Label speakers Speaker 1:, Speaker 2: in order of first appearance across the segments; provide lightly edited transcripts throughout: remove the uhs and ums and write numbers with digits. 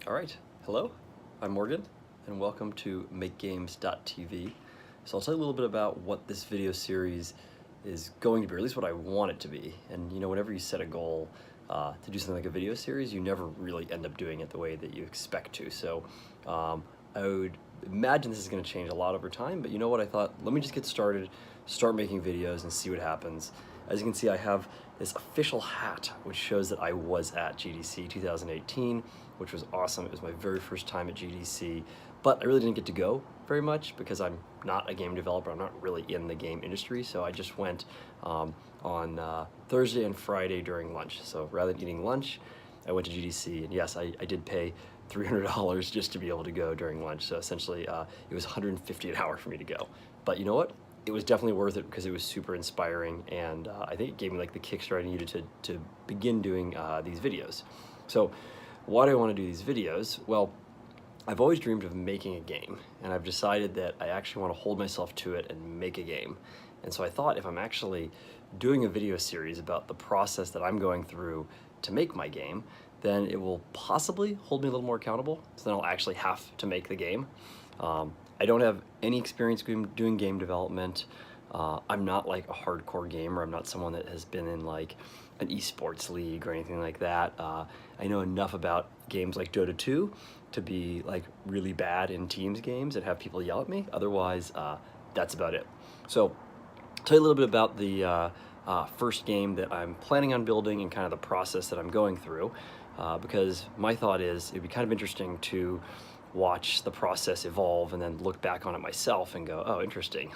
Speaker 1: All right, hello, I'm Morgan, and welcome to MakeGames.tv. So I'll tell you a little bit about what this video series is going to be, or at least what I want it to be. And you know, whenever you set a goal to do something like a video series, you never really end up doing it the way that you expect to. So I would imagine this is going to change a lot over time, but you know what, I thought, let me just get started, start making videos and see what happens. As you can see, I have this official hat, which shows that I was at GDC 2018, which was awesome. It was my very first time at GDC, but I really didn't get to go very much because I'm not a game developer. I'm not really in the game industry, so I just went on Thursday and Friday during lunch. So rather than eating lunch, I went to GDC, and yes, I did pay $300 just to be able to go during lunch. So essentially, it was $150 an hour for me to go. But you know what? It was definitely worth it because it was super inspiring, and I think it gave me like the kickstart I needed to begin doing these videos. So why do I want to do these videos? Well, I've always dreamed of making a game, and I've decided that I actually want to hold myself to it and make a game. And so I thought, if I'm actually doing a video series about the process that I'm going through to make my game, then it will possibly hold me a little more accountable, so then I'll actually have to make the game. I don't have any experience doing game development. I'm not like a hardcore gamer. I'm not someone that has been in like an esports league or anything like that. I know enough about games like Dota 2 to be like really bad in teams games and have people yell at me. Otherwise, that's about it. So I'll tell you a little bit about the first game that I'm planning on building and kind of the process that I'm going through, because my thought is it'd be kind of interesting to watch the process evolve and then look back on it myself and go, oh, interesting,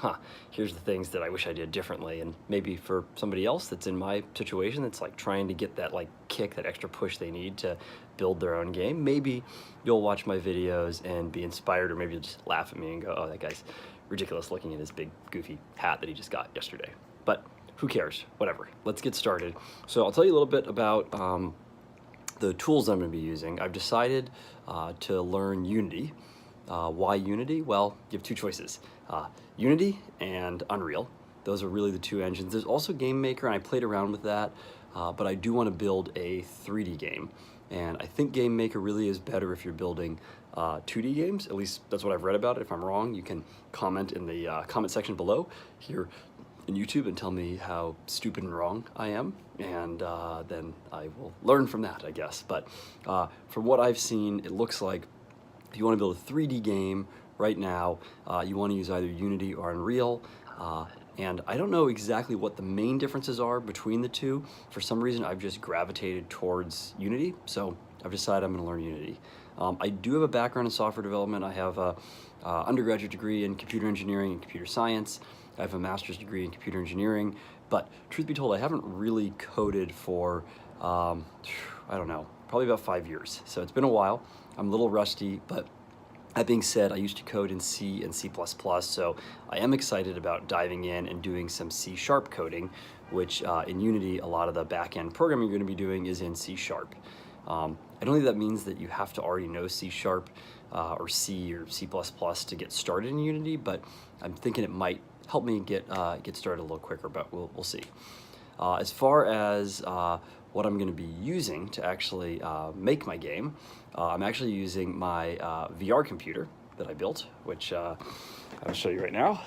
Speaker 1: here's the things that I wish I did differently. And maybe for somebody else that's in my situation that's like trying to get that like kick, that extra push they need to build their own game, maybe you'll watch my videos and be inspired, or maybe you'll just laugh at me and go, oh, that guy's ridiculous looking at his big goofy hat that he just got yesterday. But who cares? Whatever. Let's get started. So I'll tell you a little bit about the tools I'm going to be using. I've decided to learn Unity. Why Unity? Well, you have two choices. Unity and Unreal. Those are really the two engines. There's also Game Maker, and I played around with that, but I do want to build a 3D game. And I think Game Maker really is better if you're building 2D games. At least that's what I've read about it. If I'm wrong, you can comment in the comment section below here in YouTube and tell me how stupid and wrong I am, and then I will learn from that, I guess. But from what I've seen, it looks like if you want to build a 3D game right now, you want to use either Unity or Unreal. And I don't know exactly what the main differences are between the two. For some reason, I've just gravitated towards Unity, so I've decided I'm going to learn Unity. I do have a background in software development. I have an undergraduate degree in computer engineering and computer science. I have a master's degree in computer engineering, but truth be told, I haven't really coded for, I don't know, probably about 5 years. So it's been a while. I'm a little rusty, but that being said, I used to code in C and C++, so I am excited about diving in and doing some C# coding, which in Unity, a lot of the back-end programming you're going to be doing is in C#. I don't think that means that you have to already know C# or C or C++ to get started in Unity, but I'm thinking it might help me get started a little quicker, but we'll see. As far as what I'm going to be using to actually make my game, I'm actually using my VR computer that I built, which I'll show you right now.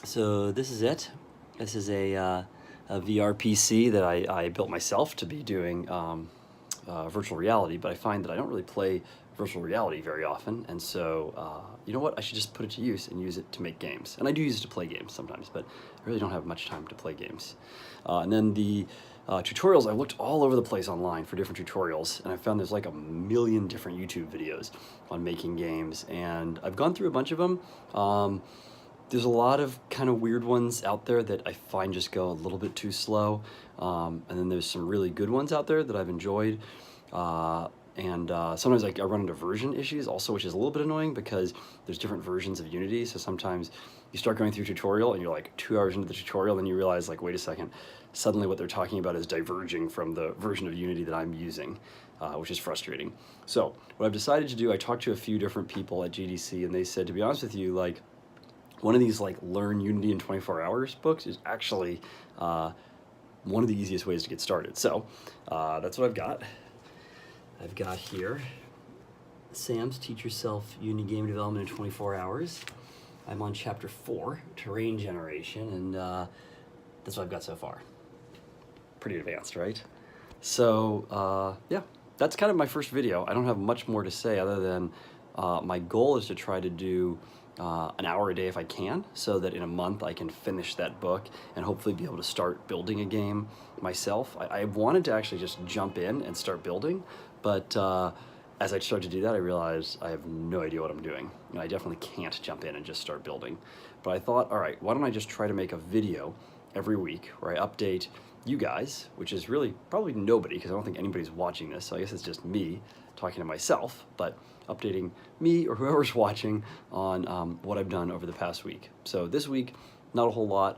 Speaker 1: So this is it. This is a VR PC that I built myself to be doing virtual reality, but I find that I don't really play virtual reality very often, and so you know what, I should just put it to use and use it to make games. And I do use it to play games sometimes, but I really don't have much time to play games. And then the tutorials, I looked all over the place online for different tutorials, and I found there's like a million different YouTube videos on making games, and I've gone through a bunch of them. There's a lot of kind of weird ones out there that I find just go a little bit too slow, and then there's some really good ones out there that I've enjoyed. And sometimes I run into version issues also, which is a little bit annoying because there's different versions of Unity. So sometimes you start going through a tutorial and you're like 2 hours into the tutorial and you realize, like, wait a second, suddenly what they're talking about is diverging from the version of Unity that I'm using, which is frustrating. So what I've decided to do, I talked to a few different people at GDC, and they said, to be honest with you, like, one of these like Learn Unity in 24 Hours books is actually one of the easiest ways to get started. So that's what I've got. I've got here Sam's Teach Yourself Unity Game Development in 24 Hours. I'm on chapter 4, Terrain Generation, and that's what I've got so far. Pretty advanced, right? So, yeah, that's kind of my first video. I don't have much more to say other than my goal is to try to do an hour a day if I can, so that in a month I can finish that book and hopefully be able to start building a game myself. I wanted to actually just jump in and start building, but as I started to do that, I realized I have no idea what I'm doing. I definitely can't jump in and just start building. But I thought, all right, why don't I just try to make a video every week where I update you guys, which is really probably nobody, because I don't think anybody's watching this, so I guess it's just me talking to myself, but updating me or whoever's watching on what I've done over the past week. So this week, not a whole lot.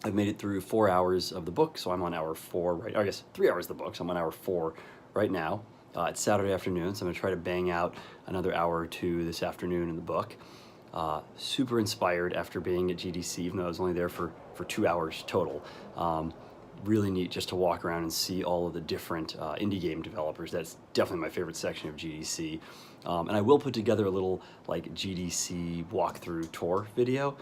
Speaker 1: I've made it through 4 hours of the book, so I'm on hour 4, right? I guess 3 hours of the book, so I'm on hour 4 right now. It's Saturday afternoon, so I'm gonna try to bang out another hour or 2 this afternoon in the book. Super inspired after being at GDC, even though I was only there for 2 hours total. Really neat just to walk around and see all of the different indie game developers. That's definitely my favorite section of GDC. And I will put together a little like GDC walkthrough tour video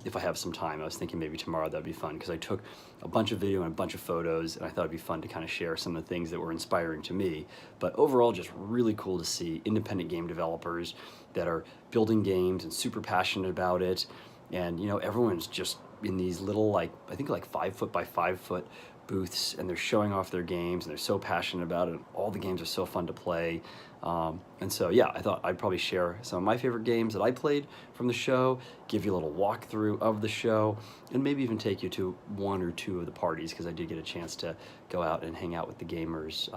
Speaker 1: if I have some time. I was thinking maybe tomorrow that'd be fun, because I took a bunch of video and a bunch of photos, and I thought it'd be fun to kind of share some of the things that were inspiring to me. But overall, just really cool to see independent game developers that are building games and super passionate about it. And you know, everyone's just in these little, like, I think like 5 foot by 5 foot booths, and they're showing off their games, and they're so passionate about it, and all the games are so fun to play. And so yeah, I thought I'd probably share some of my favorite games that I played from the show, give you a little walkthrough of the show, and maybe even take you to 1 or 2 of the parties, because I did get a chance to go out and hang out with the gamers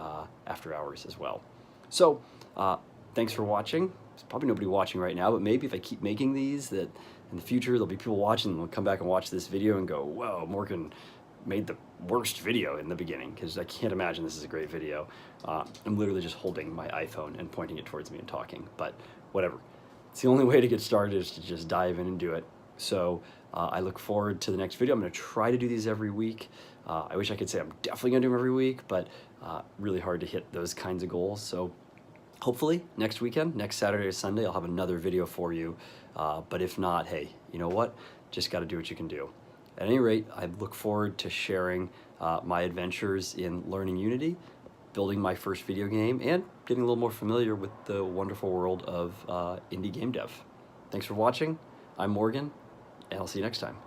Speaker 1: after hours as well. So thanks for watching. There's probably nobody watching right now, but maybe if I keep making these, that in the future there'll be people watching, and they'll come back and watch this video and go, whoa, Morgan made the worst video in the beginning, because I can't imagine this is a great video. I'm literally just holding my iPhone and pointing it towards me and talking, but whatever. It's the only way to get started, is to just dive in and do it. So I look forward to the next video. I'm gonna try to do these every week. I wish I could say I'm definitely gonna do them every week, but really hard to hit those kinds of goals. So hopefully next weekend, next Saturday or Sunday, I'll have another video for you. But if not, hey, you know what? Just gotta do what you can do. At any rate, I look forward to sharing my adventures in learning Unity, building my first video game, and getting a little more familiar with the wonderful world of indie game dev. Thanks for watching. I'm Morgan, and I'll see you next time.